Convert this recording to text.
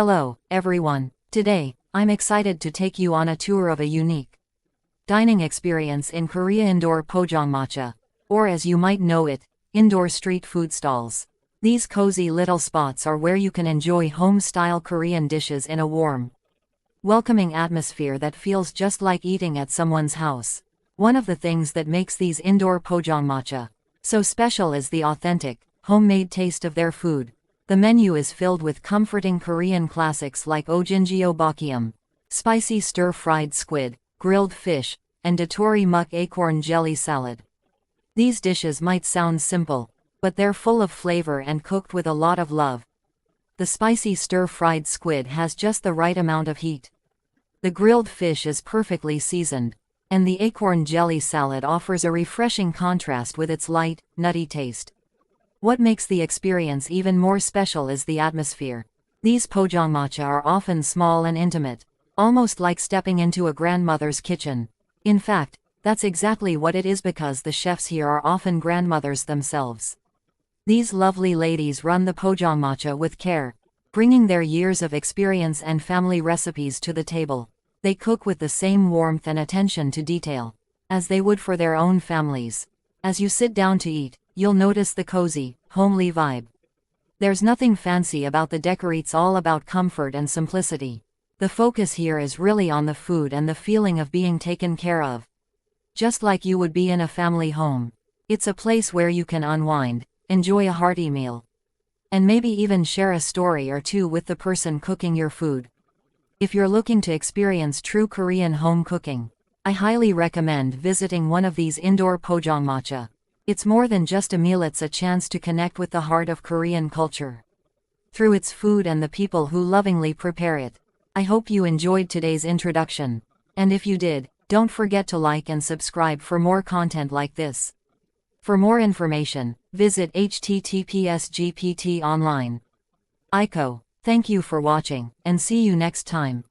Hello, everyone. Today, I'm excited to take you on a tour of a unique dining experience in Korea indoor pojangmatcha, or as you might know it, indoor street food stalls. These cozy little spots are where you can enjoy home-style Korean dishes in a warm, welcoming atmosphere that feels just like eating at someone's house. One of the things that makes these indoor pojangmatcha so special is the authentic, homemade taste of their food. The menu is filled with comforting Korean classics like Tteokbokki, spicy stir-fried squid, grilled fish, and Dotori muk acorn jelly salad. These dishes might sound simple, but they're full of flavor and cooked with a lot of love. The spicy stir-fried squid has just the right amount of heat. The grilled fish is perfectly seasoned, and the acorn jelly salad offers a refreshing contrast with its light, nutty taste. What makes the experience even more special is the atmosphere. These pojangmatcha are often small and intimate, almost like stepping into a grandmother's kitchen. In fact, that's exactly what it is because the chefs here are often grandmothers themselves. These lovely ladies run the pojangmatcha with care, bringing their years of experience and family recipes to the table. They cook with the same warmth and attention to detail as they would for their own families. As you sit down to eat, you'll notice the cozy, homely vibe. There's nothing fancy about the decor, it's all about comfort and simplicity. The focus here is really on the food and the feeling of being taken care of, just like you would be in a family home. It's a place where you can unwind, enjoy a hearty meal, and maybe even share a story or two with the person cooking your food. If you're looking to experience true Korean home cooking, I highly recommend visiting one of these indoor pojangmatcha. It's more than just a meal, it's a chance to connect with the heart of Korean culture through its food and the people who lovingly prepare it. I hope you enjoyed today's introduction, and if you did, don't forget to like and subscribe for more content like this. For more information, visit https://gpt online. Thank you for watching, and see you next time.